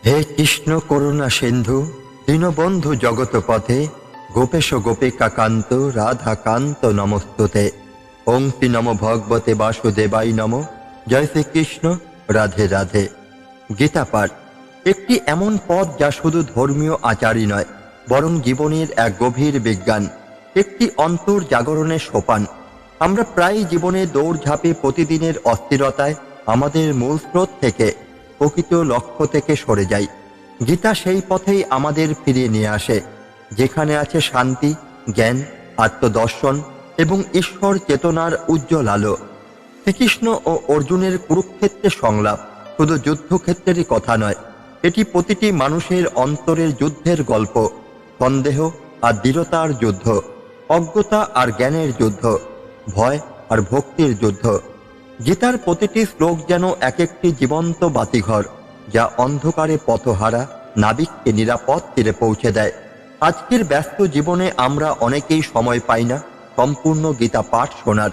হে কৃষ্ণ করুণা সিন্ধু দীনবন্ধু জগৎ পথে গোপেশ গোপিকাকান্ত রাধাকান্ত নমস্তুতে। ওংতি নম ভগবতে বাসুদেবাই নম। জয় শ্রীকৃষ্ণ, রাধে রাধে। গীতা পাঠ একটি এমন পথ যা শুধু ধর্মীয় আচারই নয়, বরং জীবনের এক গভীর বিজ্ঞান, একটি অন্তর জাগরণের সোপান। আমরা প্রায় জীবনে দৌড়ঝাঁপে প্রতিদিনের অস্থিরতায় আমাদের মূল স্রোত থেকে, প্রকৃত লক্ষ্য থেকে সরে যাই। গীতা সেই পথেই আমাদের ফিরিয়ে নিয়ে আসে, যেখানে আছে শান্তি, জ্ঞান, আত্মদর্শন এবং ঈশ্বর চেতনার উজ্জ্বল আলো। শ্রীকৃষ্ণ ও অর্জুনের কুরুক্ষেত্রের সংলাপ শুধু যুদ্ধক্ষেত্রেরই কথা নয়, এটি প্রতিটি মানুষের অন্তরের যুদ্ধের গল্প। সন্দেহ আর দৃঢ়তার যুদ্ধ, অজ্ঞতা আর জ্ঞানের যুদ্ধ, ভয় আর ভক্তির যুদ্ধ। গীতার প্রতিটি শ্লোক যেন এক একটি জীবন্ত বাতিঘর, যা অন্ধকারে পথহারা নাবিককে নিরাপদ তীরে পৌঁছে দেয়। আজকের ব্যস্ত জীবনে আমরা অনেকেই সময় পাই না সম্পূর্ণ গীতা পাঠ শোনার,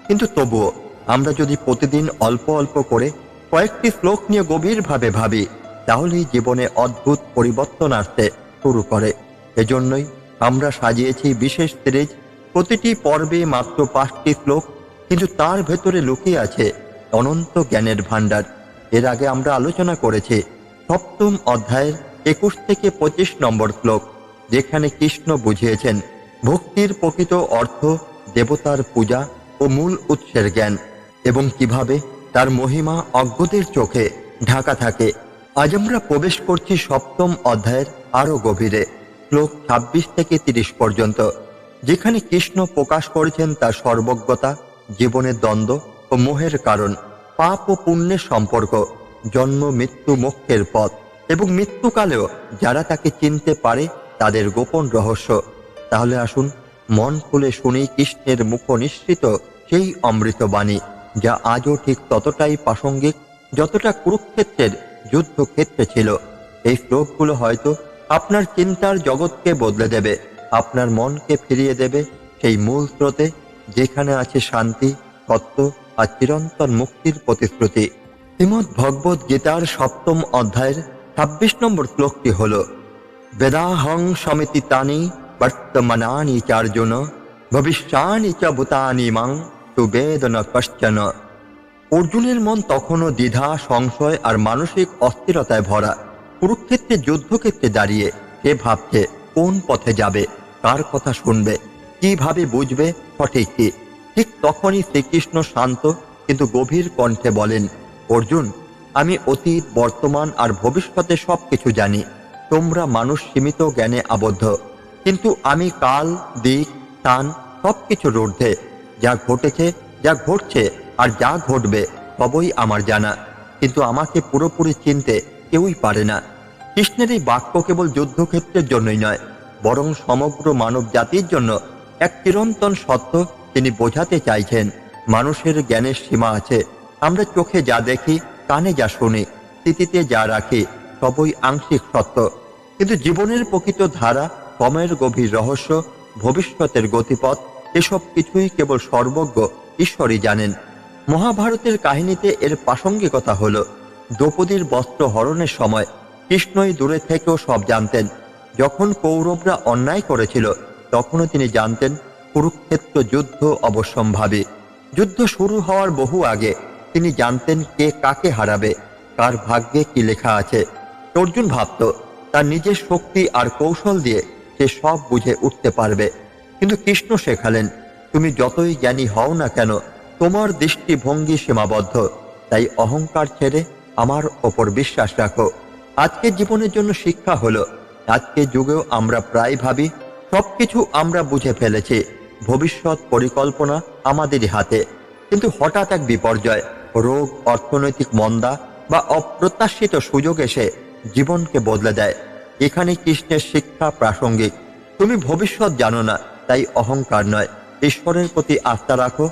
কিন্তু তবুও আমরা যদি প্রতিদিন অল্প অল্প করে কয়েকটি শ্লোক নিয়ে গভীরভাবে ভাবি, তাহলেই জীবনে অদ্ভুত পরিবর্তন আসতে শুরু করে। এজন্যই আমরা সাজিয়েছি বিশেষ সিরিজ, প্রতিটি পর্বে মাত্র 5টি শ্লোক, কিন্তু তার ভেতরে লুকিয়ে আছে অনন্ত জ্ঞানের ভাণ্ডার। এর আগে আমরা আলোচনা করেছি 7ম অধ্যায়ের 21 থেকে 25 নম্বর শ্লোক, যেখানে কৃষ্ণ বুঝিয়েছেন ভক্তির প্রকৃত অর্থ, দেবতার পূজা ও মূল উৎসের জ্ঞান, এবং কিভাবে তার মহিমা অজ্ঞদের চোখে ঢাকা থাকে। আজ আমরা প্রবেশ করছি 7ম অধ্যায়ের আরও গভীরে, শ্লোক 26 থেকে 30 পর্যন্ত, যেখানে কৃষ্ণ প্রকাশ করেছেন তার সর্বজ্ঞতা, জীবনের দ্বন্দ্ব ও মোহের কারণ, পাপ ও পুণ্যের সম্পর্ক, জন্ম মৃত্যু মোক্ষের পথ, এবং মৃত্যুকালেও যারা তাকে চিনতে পারে তাদের গোপন রহস্য। তাহলে আসুন মন খুলে শুনি কৃষ্ণের মুখ নিঃসৃত সেই অমৃতবাণী, যা আজও ঠিক ততটাই প্রাসঙ্গিক যতটা কুরুক্ষেত্রের যুদ্ধক্ষেত্রে ছিল। এই শ্লোকগুলো হয়তো আপনার চিন্তার জগৎকে বদলে দেবে, আপনার মনকে ফিরিয়ে দেবে সেই মূল স্রোতে, যেখানে আছে শান্তি, সত্য আর চিরন্তন মুক্তির প্রতিশ্রুতি। শ্রীমদ্ ভগবদ্ গীতার 7ম অধ্যায়ের 26 নম্বর শ্লোকটি হল, বেদাহং সমিতি তানি বর্তমানানি চার্জুন ভবিষ্যানি চ ভূতানি মাং সুবেদ ন কশ্চন। অর্জুনের মন তখনও দ্বিধা, সংশয় আর মানসিক অস্থিরতায় ভরা। কুরুক্ষেত্রের যুদ্ধক্ষেত্রে দাঁড়িয়ে সে ভাবছে কোন পথে যাবে, কার কথা শুনবে, কিভাবে বুঝবে সঠিক কি। ঠিক তখনই শ্রীকৃষ্ণ শান্ত কিন্তু গভীর কণ্ঠে বলেন, অর্জুন, আমি অতীত, বর্তমান আর ভবিষ্যতে সবকিছু জানি। তোমরা মানুষ সীমিত জ্ঞানে আবদ্ধ, কিন্তু আমি কাল, দিক, স্থান সবকিছুর ঊর্ধ্বে। যা ঘটেছে, যা ঘটছে আর যা ঘটবে সবই আমার জানা, কিন্তু আমাকে পুরোপুরি চিনতে কেউই পারে না। কৃষ্ণের এই বাক্য কেবল যুদ্ধক্ষেত্রের জন্যই নয়, বরং সমগ্র মানব জাতির জন্য এক চিরন্তন সত্য। তিনি বোঝাতে চাইছেন মানুষের জ্ঞানের সীমা আছে। আমরা চোখে যা দেখি, কানে যা শুনি, স্মৃতিতে যা রাখি, সবই আংশিক সত্য, কিন্তু জীবনের প্রকৃত ধারা, সময়ের গভীর রহস্য, ভবিষ্যতের গতিপথ, এসব কিছুই কেবল সর্বজ্ঞ ঈশ্বরই জানেন। মহাভারতের কাহিনীতে এর প্রাসঙ্গিকতা হল, দ্রৌপদীর বস্ত্র হরণের সময় কৃষ্ণই দূরে থেকেও সব জানতেন। যখন কৌরবরা অন্যায় করেছিল, তখনও তিনি জানতেন কুরুক্ষেত্র যুদ্ধ অবশ্যম্ভাবী। যুদ্ধ শুরু হওয়ার বহু আগে তিনি জানতেন কে কাকে হারাবে, কার ভাগ্যে কি লেখা আছে। অর্জুন ভাবত তার নিজের শক্তি আর কৌশল দিয়ে সে সব বুঝে উঠতে পারবে, কিন্তু কৃষ্ণ শেখালেন, তুমি যতই জ্ঞানী হও না কেন, তোমার দৃষ্টিভঙ্গি সীমাবদ্ধ। তাই অহংকার ছেড়ে আমার ওপর বিশ্বাস রাখো। আজকের জীবনের জন্য শিক্ষা হলো, আজকের যুগেও আমরা প্রায় ভাবি সবকিছু আমরা বুঝে ফেলেছি, ভবিষ্যৎ পরিকল্পনা আমাদেরই হাতে। কিন্তু হঠাৎ এক বিপর্যয়, রোগ, অর্থনৈতিক মন্দা বা অপ্রত্যাশিত সুযোগ এসে জীবনকে বদলে দেয়। এখানে কৃষ্ণের শিক্ষা প্রাসঙ্গিক। তুমি ভবিষ্যৎ জানো না, তাই অহংকার নয়, ঈশ্বরের প্রতি আস্থা রাখো,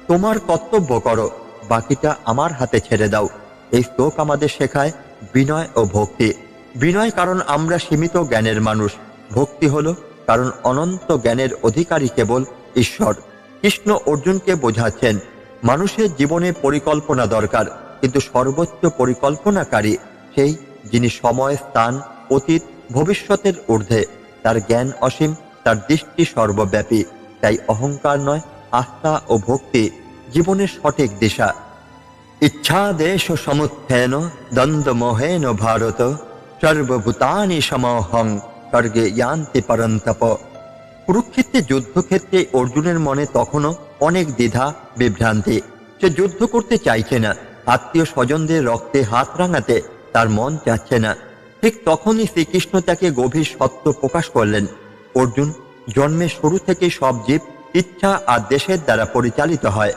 তোমার কর্তব্য করো, বাকিটা আমার হাতে ছেড়ে দাও। এই শ্লোক আমাদের শেখায় বিনয় ও ভক্তি। বিনয় কারণ আমরা সীমিত জ্ঞানের মানুষ, ভক্তি হলো কারণ অনন্ত জ্ঞানের অধিকারী কেবল ঈশ্বর। কৃষ্ণ অর্জুনকে বোঝাচ্ছেন মানুষের জীবনে পরিকল্পনা দরকার, কিন্তু সর্বোচ্চ পরিকল্পনাকারী সেই যিনি সময়, স্থান, অতীত, ভবিষ্যতের ঊর্ধ্বে। তার জ্ঞান অসীম, তার দৃষ্টি সর্বব্যাপী। তাই অহংকার নয়, আস্থা ও ভক্তি জীবনের সঠিক দিশা। ইচ্ছাদেশ সমুত্থেন দ্বন্দ্ব মোহেন ভারত, সর্বভূতানি সমহং স্বর্গে ইয়ান্তি পরন্তপ। কুরুক্ষেত্রে যুদ্ধক্ষেত্রে অর্জুনের মনে তখনও অনেক দ্বিধা, বিভ্রান্তি। সে যুদ্ধ করতে চাইছে না, আত্মীয় স্বজনদের রক্তে হাত রাঙাতে তার মন চাচ্ছে না। ঠিক তখনই শ্রীকৃষ্ণ তাকে গভীর সত্য প্রকাশ করলেন। অর্জুন, জন্মের শুরু থেকে সব জীব ইচ্ছা আর দেশের দ্বারা পরিচালিত হয়।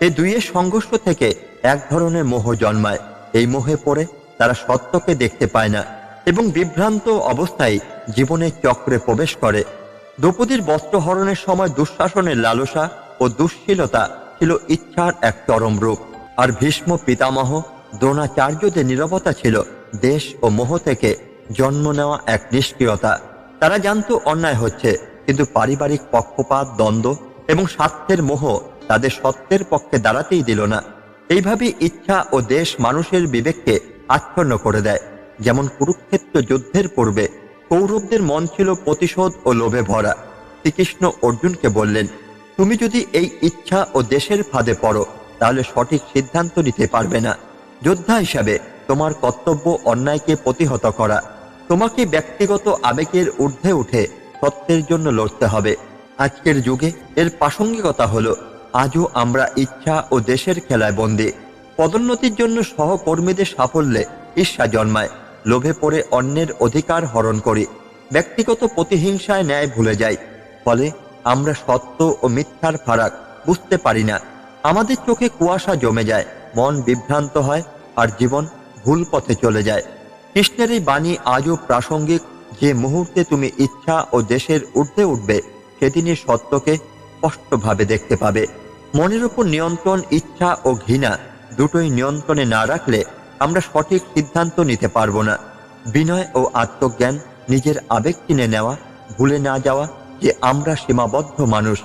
এই দুইয়ের সংঘর্ষ থেকে এক ধরনের মোহ জন্মায়। এই মোহে পড়ে তারা সত্যকে দেখতে পায় না এবং বিভ্রান্ত অবস্থায় জীবনের চক্রে প্রবেশ করে। দ্রৌপদীর বস্ত্রহরণের সময় দুঃশাসনের লালসা ও দুঃশীলতা ছিল ইচ্ছার এক চরম রূপ। আর ভীষ্ম পিতামহ, দ্রোণাচার্যদের নীরবতা ছিল দেশ ও মোহ থেকে জন্ম নেওয়া এক নিষ্ক্রিয়তা। তারা জানতো অন্যায় হচ্ছে, কিন্তু পারিবারিক পক্ষপাত, দ্বন্দ্ব এবং স্বার্থের মোহ তাদের সত্যের পক্ষে দাঁড়াতেই দিল না। এইভাবে ইচ্ছা ও দেশ মানুষের বিবেককে আচ্ছন্ন করে দেয়। যেমন কুরুক্ষেত্র যুদ্ধের পূর্বে কৌরবদের মন ছিল প্রতিশোধ ও লোভে ভরা। শ্রীকৃষ্ণ অর্জুনকে বললেন, তুমি যদি এই ইচ্ছা ও দেশের ফাঁদে পড়ো তাহলে সঠিক সিদ্ধান্ত নিতে পারবে না। যোদ্ধা হিসাবে তোমার কর্তব্য অন্যায়কে প্রতিহত করা। তোমাকে ব্যক্তিগত আবেগের ঊর্ধ্বে উঠে সত্যের জন্য লড়তে হবে। আজকের যুগে এর প্রাসঙ্গিকতা হলো, আজও আমরা ইচ্ছা ও দেশের খেলায় বন্দী। পদোন্নতির জন্য সহকর্মীদের সাফল্যে ঈর্ষা জন্মায়, লোভে পড়ে অন্যের অধিকার হরণ করি, ব্যক্তিগত প্রতিহিংসায় ন্যায় ভুলে যাই। ফলে আমরা সত্য ও মিথ্যার ফারাক বুঝতে পারি না। আমাদের চোখে কুয়াশা জমে যায়, মন বিভ্রান্ত হয় আর জীবন ভুল পথে চলে যায়। কৃষ্ণের এই বাণী আজও প্রাসঙ্গিক। যে মুহূর্তে তুমি ইচ্ছা ও দেশের ঊর্ধ্বে উঠবে, সেদিনই সত্যকে স্পষ্টভাবে দেখতে পাবে। মনের উপর নিয়ন্ত্রণ, ইচ্ছা ও ঘৃণা দুটোই নিয়ন্ত্রণে না রাখলে আমরা সঠিক সিদ্ধান্ত নিতে পারবো না। বিনয় ও আত্মজ্ঞান, নিজের আবেগ চিনে নেওয়া, ভুলে না যাওয়া যে আমরা সীমাবদ্ধ মানুষ।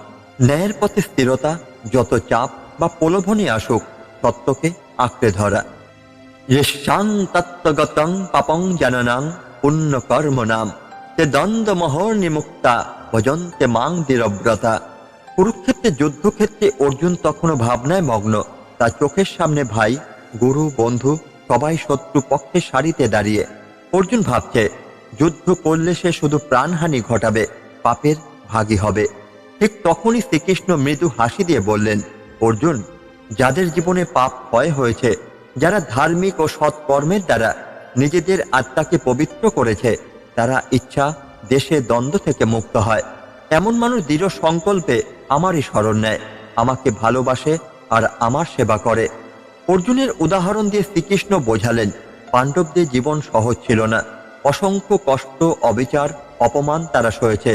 ন্যায়ের পথে স্থিরতা, যত চাপ বা প্রলোভনই আসুক সত্যকে আঁকড়ে ধরা। য়েশাং তত্ত্বগতং পাপং জাননাং পুণ্য কর্ম নাম, তে দ্বন্দ্ব মোহর নিমুক্তা ভজন্তে মাং দৃঢ়ব্রতা। কুরুক্ষেত্রে যুদ্ধক্ষেত্রে অর্জুন তখনও ভাবনায় মগ্ন। তার চোখের সামনে ভাই, গুরু, বন্ধু সবাই শত্রু পক্ষে সারিতে দাঁড়িয়ে। অর্জুন ভাবছে, যুদ্ধ করলে সে শুধু প্রাণহানি ঘটাবে, পাপের ভাগী হবে। ঠিক তখনই শ্রীকৃষ্ণ মৃদু হাসি দিয়ে বললেন, অর্জুন, যাদের জীবনে পাপ ক্ষয় হয়েছে, যারা ধার্মিক ও সৎকর্মের দ্বারা নিজেদের আত্মাকে পবিত্র করেছে, তারা ইচ্ছা, দেশে দ্বন্দ্ব থেকে মুক্ত হয়। এমন মানুষ দৃঢ় সংকল্পে আমারই শরণ নেয়, আমাকে ভালোবাসে আর আমার সেবা করে। অর্জুনের উদাহরণ দিয়ে শ্রীকৃষ্ণ বোঝালেন, পাণ্ডবদের জীবন সহজ ছিল না। অসংখ্য কষ্ট, অবিচার, অপমান তারা সয়েছে।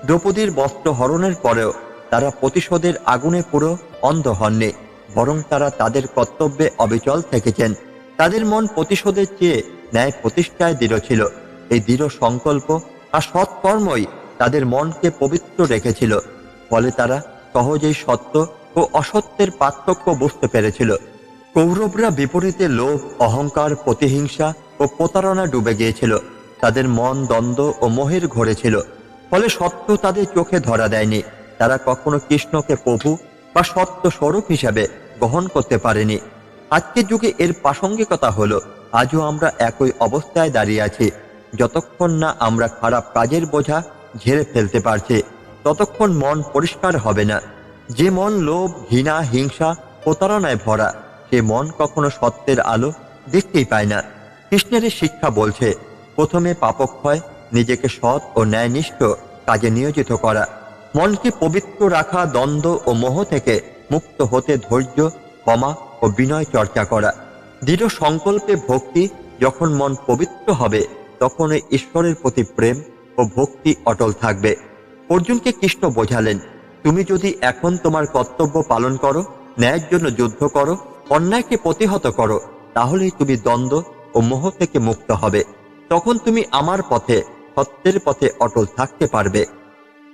দ্রৌপদীর বস্ত্র হরণের পরেও তারা প্রতিশোধের আগুনে পুরো অন্ধ হননি, বরং তারা তাদের কর্তব্যে অবিচল থেকেছেন। তাদের মন প্রতিশোধের চেয়ে ন্যায় প্রতিষ্ঠায় দৃঢ় ছিল। এই দৃঢ় সংকল্প আর সৎকর্মই তাদের মনকে পবিত্র রেখেছিল। ফলে তারা সহজেই সত্য ও অসত্যের পার্থক্য বুঝতে পেরেছিল। কৌরবরা বিপরীতে লোভ, অহংকার, প্রতিহিংসা ও প্রতারণা ডুবে গিয়েছিল। তাদের মন দ্বন্দ্ব ও মোহের ঘোরে ছিল। ফলে সত্য তাদের চোখে ধরা দেয়নি। তারা কখনো কৃষ্ণকে প্রভু বা সত্য স্বরূপ হিসাবে গ্রহণ করতে পারেনি। আজকের যুগে এর প্রাসঙ্গিকতা হলো, আজও আমরা একই অবস্থায় দাঁড়িয়ে আছি। যতক্ষণ না আমরা খারাপ কাজের বোঝা ঝেড়ে ফেলতে পারছি, ততক্ষণ মন পরিষ্কার হবে না। যে মন লোভ, ঘৃণা, হিংসা, প্রতারণায় ভরা, সে মন কখনো সত্যের আলো দেখতেই পায় না। কৃষ্ণের শিক্ষা বলছে, প্রথমে পাপক্ষয়, নিজেকে সৎ ও ন্যায়নিষ্ঠ কাজে নিয়োজিত করা, মনকে পবিত্র রাখা, দ্বন্দ্ব ও মোহ থেকে মুক্ত হতে ধৈর্য, ক্ষমা ও বিনয় চর্চা করা, দৃঢ় সংকল্পে ভক্তি। যখন মন পবিত্র হবে, তখন ঈশ্বরের প্রতি প্রেম ও ভক্তি অটল থাকবে। অর্জুনকে কৃষ্ণ বোঝালেন, তুমি যদি এখন তোমার কর্তব্য পালন করো, ন্যায়ের জন্য যুদ্ধ করো, অন্যায়কে প্রতিহত করো, তাহলেই তুমি দ্বন্দ্ব ও মোহ থেকে মুক্ত হবে। তখন তুমি আমার পথে, সত্যের পথে অটল থাকতে পারবে।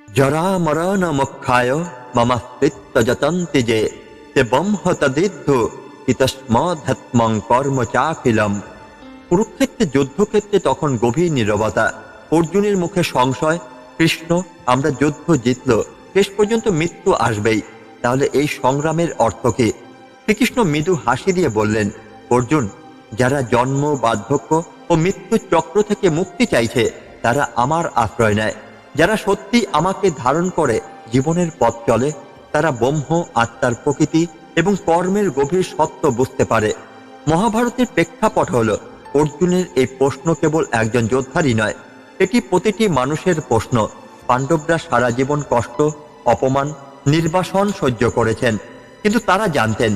জরা মরণ মোক্ষায় মমাস্তিত্ব যতন্তি যে, তে ব্রহ্ম তদিদ্ধ ইতস্মধ্যাত্মং কর্ম চাখিলম। কুরুক্ষেত্রে যুদ্ধক্ষেত্রে তখন গভীর নীরবতা। অর্জুনের মুখে সংশয়, কৃষ্ণ, আমরা যুদ্ধ জিতল, শেষ পর্যন্ত মৃত্যু আসবেই, তাহলে এই সংগ্রামের অর্থ কি? শ্রীকৃষ্ণ মৃদু হাসি দিয়ে বললেন, অর্জুন, যারা জন্ম, বার্ধক্য ও মৃত্যুর চক্র থেকে মুক্তি চাইছে তারা আমার আশ্রয় নেয়। যারা সত্যি আমাকে ধারণ করে জীবনের পথ চলে তারা ব্রহ্ম, আত্মার প্রকৃতি এবং কর্মের গভীর সত্য বুঝতে পারে। মহাভারতের প্রেক্ষাপট হল অর্জুনের এই প্রশ্ন কেবল একজন যোদ্ধারই নয়, এটি প্রতিটি মানুষের প্রশ্ন। পাণ্ডবরা সারা জীবন কষ্ট, অপমান, নির্বাসন সহ্য করেছেন, কিন্তু তারা জানতেন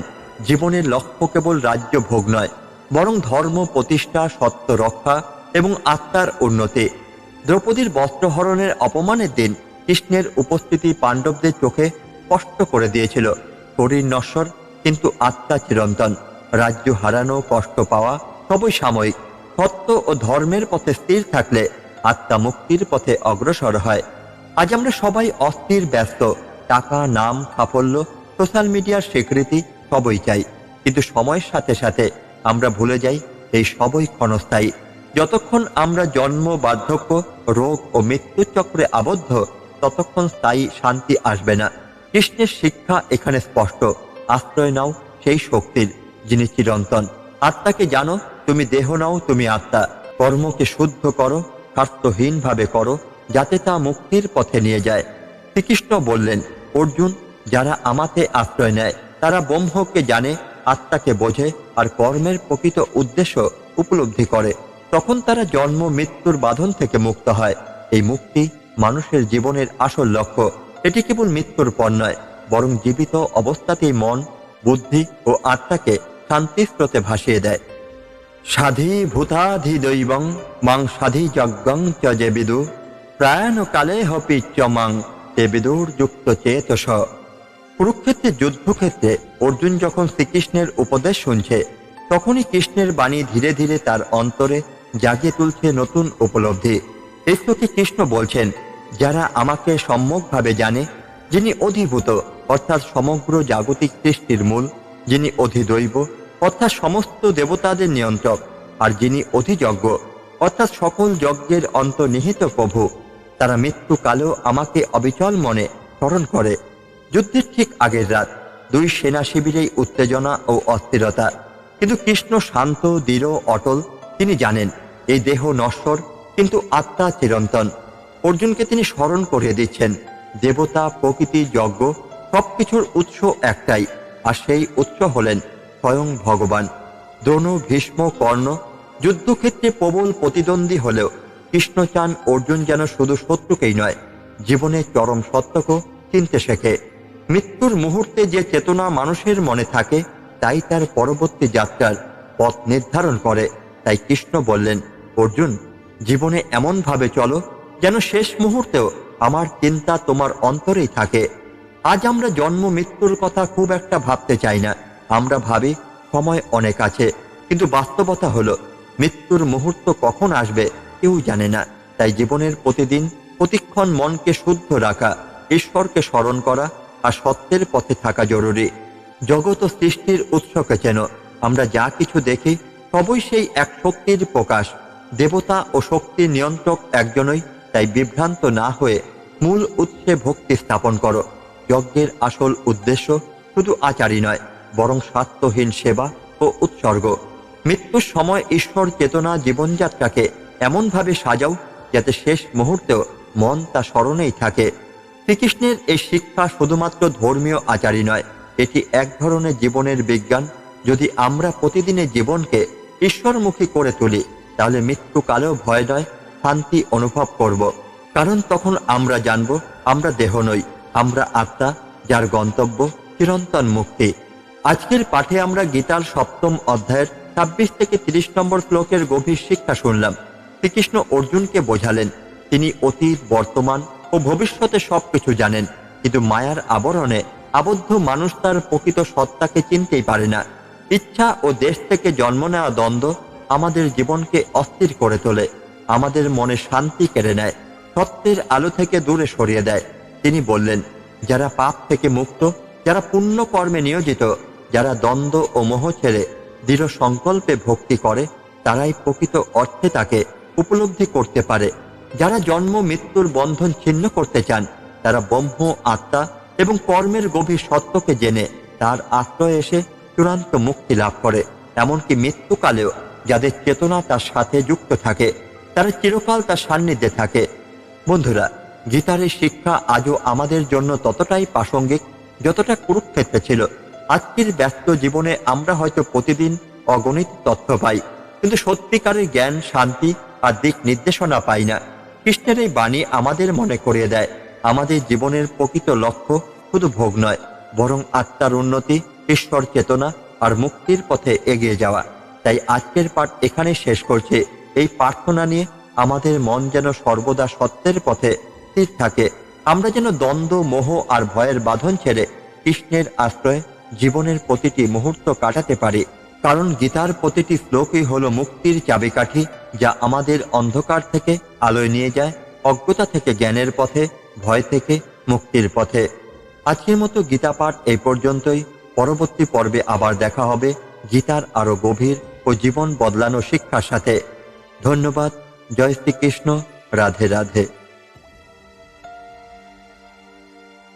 জীবনের লক্ষ্য কেবল রাজ্য ভোগ নয়, বরং ধর্ম প্রতিষ্ঠা, সত্য রক্ষা এবং আত্মার উন্নতি। দ্রৌপদীর বস্ত্রহরণের অপমানের দিন কৃষ্ণের উপস্থিতি পাণ্ডবদের চোখে স্পষ্ট করে দিয়েছিল, শরীর নশ্বর কিন্তু আত্মা চিরন্তন। রাজ্য হারানো, কষ্ট পাওয়া সবই সাময়িক। সত্য ও ধর্মের পথে স্থির থাকলে আত্মা মুক্তির পথে অগ্রসর হয়। আজ আমরা সবাই অস্থির, ব্যস্ত, টাকা, নাম, সাফল্য, সোশ্যাল মিডিয়ার স্বীকৃতি সবই চাই, কিন্তু সময়ের সাথে সাথে আমরা ভুলে যাই এই সবই ক্ষণস্থায়ী। যতক্ষণ আমরা জন্ম, বার্ধক্য, রোগ ও মৃত্যুর চক্রে আবদ্ধ, ততক্ষণ স্থায়ী শান্তি আসবে না। কৃষ্ণের শিক্ষা এখানে স্পষ্ট, আশ্রয় নাও সেই শক্তির যিনি চিরন্তন। আত্মাকে জানো, তুমি দেহ নাও, তুমি আত্মা। কর্মকে শুদ্ধ করো, স্বার্থহীনভাবে করো, যাতে তা মুক্তির পথে নিয়ে যায়। শ্রীকৃষ্ণ বললেন, অর্জুন, যারা আমাতে আশ্রয় নেয় তারা ব্রহ্মকে জানে, আত্মাকে বোঝে আর কর্মের প্রকৃত উদ্দেশ্য উপলব্ধি করে। তখন তারা জন্ম, মৃত্যুর বাঁধন থেকে মুক্ত হয়। এই মুক্তি মানুষের জীবনের আসল লক্ষ্য। এটি কেবল মৃত্যুর পর নয়, বরং জীবিত অবস্থাতেই মন, বুদ্ধি ও আত্মাকে শান্তির স্রোতে ভাসিয়ে দেয়। সাধি ভূতাধি দৈবং মাং সাধি যজ্ঞং চ যে বিদু প্রায়ণ কালে হপি চ মাং তে বিদুর যুক্ত চেতস। কুরুক্ষেত্রের যুদ্ধক্ষেত্রে অর্জুন যখন শ্রীকৃষ্ণের উপদেশ শুনছে, তখনই কৃষ্ণের বাণী ধীরে ধীরে তার অন্তরে জাগিয়ে তুলছে নতুন উপলব্ধি। এই শ্লোকে কৃষ্ণ বলছেন, যারা আমাকে সম্যকভাবে জানে, যিনি অধিভূত অর্থাৎ সমগ্র জাগতিক সৃষ্টির মূল, যিনি অধিদৈব অর্থাৎ সমস্ত দেবতাদের নিয়ন্ত্রক, আর যিনি অধিযজ্ঞ অর্থাৎ সকল যজ্ঞের অন্তর্নিহিত প্রভু, তারা মৃত্যুকালেও আমাকে অবিচল মনে স্মরণ করে। যুদ্ধের ঠিক আগের রাত, দুই সেনা শিবিরেই উত্তেজনা ও অস্থিরতা, কিন্তু কৃষ্ণ শান্ত, দৃঢ়, অটল। তিনি জানেন এই দেহ নশ্বর, কিন্তু আত্মা চিরন্তন। অর্জুনকে তিনি স্মরণ করিয়ে দিচ্ছেন, দেবতা, প্রকৃতি, যজ্ঞ সবকিছুর উৎস একটাই, আর সেই উৎস হলেন স্বয়ং ভগবান। দ্রোণ, ভীষ্ম, কর্ণ যুদ্ধক্ষেত্রে প্রবল প্রতিদ্বন্দ্বী হলেও কৃষ্ণ চান অর্জুন যেন শুধু শত্রুকেই নয়, জীবনের চরম সত্যকেও চিনতে শেখে। মৃত্যুর মুহূর্তে যে চেতনা মানুষের মনে থাকে তাই তার পরবর্তী যাত্রার পথ নির্ধারণ করে। তাই কৃষ্ণ বললেন, অর্জুন, জীবনে এমনভাবে চলো যেন শেষ মুহূর্তেও আমার চিন্তা তোমার অন্তরেই থাকে। আজ আমরা জন্ম মৃত্যুর কথা খুব একটা ভাবতে চাই না। আমরা ভাবি সময় অনেক আছে, কিন্তু বাস্তবতা হলো মৃত্যুর মুহূর্ত কখন আসবে কেউ জানে না। তাই জীবনের প্রতিদিন, প্রতিক্ষণ মনকে শুদ্ধ রাখা, ঈশ্বরকে স্মরণ করা আর সত্যের পথে থাকা জরুরি। জগৎ ও সৃষ্টির উৎসকে চেন। আমরা যা কিছু দেখি সবই সেই এক শক্তির প্রকাশ। দেবতা ও শক্তির নিয়ন্ত্রক একজনই। তাই বিভ্রান্ত না হয়ে মূল উৎসে ভক্তি স্থাপন করো। যজ্ঞের আসল উদ্দেশ্য শুধু আচারই নয়, বরং স্বার্থহীন সেবা ও উৎসর্গ। মৃত্যুর সময় ঈশ্বর চেতনা জীবনযাত্রাকে এমনভাবে সাজাও যাতে শেষ মুহূর্তেও মন তা স্মরণেই থাকে। শ্রীকৃষ্ণের এই শিক্ষা শুধুমাত্র ধর্মীয় আচারই নয়, এটি এক ধরনের জীবনের বিজ্ঞান। যদি আমরা প্রতিদিনের জীবনকে ঈশ্বরমুখী করে তুলি, তাহলে মৃত্যুকালেও ভয় নয়, শান্তি অনুভব করব। কারণ তখন আমরা জানব আমরা দেহ নই, আমরা আত্মা, যার গন্তব্য চিরন্তন মুক্তি। আজকের পাঠে আমরা গীতার 7ম অধ্যায়ের 26 থেকে 30 নম্বর শ্লোকের গভীর শিক্ষা শুনলাম। শ্রীকৃষ্ণ অর্জুনকে বোঝালেন, তিনি অতীত, বর্তমান ও ভবিষ্যতে সবকিছু জানেন, কিন্তু মায়ার আবরণে আবদ্ধ মানুষ তার প্রকৃত সত্তাকে চিনতেই পারে না। ইচ্ছা ও দেশ থেকে জন্ম নেওয়া দ্বন্দ্ব আমাদের জীবনকে অস্থির করে তোলে, আমাদের মনে শান্তি কেড়ে নেয়, সত্যের আলো থেকে দূরে সরিয়ে দেয়। তিনি বললেন, যারা পাপ থেকে মুক্ত, যারা পুণ্য কর্মে নিয়োজিত, যারা দ্বন্দ্ব ও মোহ ছেড়ে দৃঢ় সংকল্পে ভক্তি করে, তারাই প্রকৃত অর্থে তাকে উপলব্ধি করতে পারে। যারা জন্ম মৃত্যুর বন্ধন ছিন্ন করতে চান, তারা ব্রহ্ম, আত্মা এবং কর্মের গভীর সত্যকে জেনে তার আশ্রয়ে এসে চূড়ান্ত মুক্তি লাভ করে। এমনকি মৃত্যুকালেও যাদের চেতনা তার সাথে যুক্ত থাকে, তারা চিরকাল তার সান্নিধ্যে থাকে। বন্ধুরা, গীতার এই শিক্ষা আজও আমাদের জন্য ততটাই প্রাসঙ্গিক যতটা কুরুক্ষেত্রে ছিল। আজকের ব্যস্ত জীবনে আমরা হয়তো প্রতিদিন অগণিত তথ্য পাই, কিন্তু সত্যিকারের জ্ঞান, শান্তি আর দিক নির্দেশনা পাই না। কৃষ্ণের এই বাণী আমাদের মনে করিয়ে দেয়, আমাদের জীবনের প্রকৃত লক্ষ্য শুধু ভোগ নয়, বরং আত্মার উন্নতি, ঈশ্বর চেতনা আর মুক্তির পথে এগিয়ে যাওয়া। তাই আজকের পাঠ এখানে শেষ করছে, এই প্রার্থনা নিয়ে আমাদের মন যেন সর্বদা সত্যের পথে স্থির থাকে। আমরা যেন দ্বন্দ্ব, মোহ আর ভয়ের বাঁধন ছেড়ে কৃষ্ণের আশ্রয়ে জীবনের প্রতিটি মুহূর্ত কাটাতে পারি। কারণ গীতার প্রতিটি শ্লোকই হলো মুক্তির চাবিকাঠি, যা আমাদের অন্ধকার থেকে আলোয় নিয়ে যায়, অজ্ঞতা থেকে জ্ঞানের পথে, ভয় থেকে মুক্তির পথে। আজকের মতো গীতা পাঠ এই পর্যন্তই। পরবর্তী পর্বে আবার দেখা হবে গীতার আরো গভীর ও জীবন বদলানো শিক্ষার সাথে। ধন্যবাদ। জয় শ্রীকৃষ্ণ। রাধে রাধে।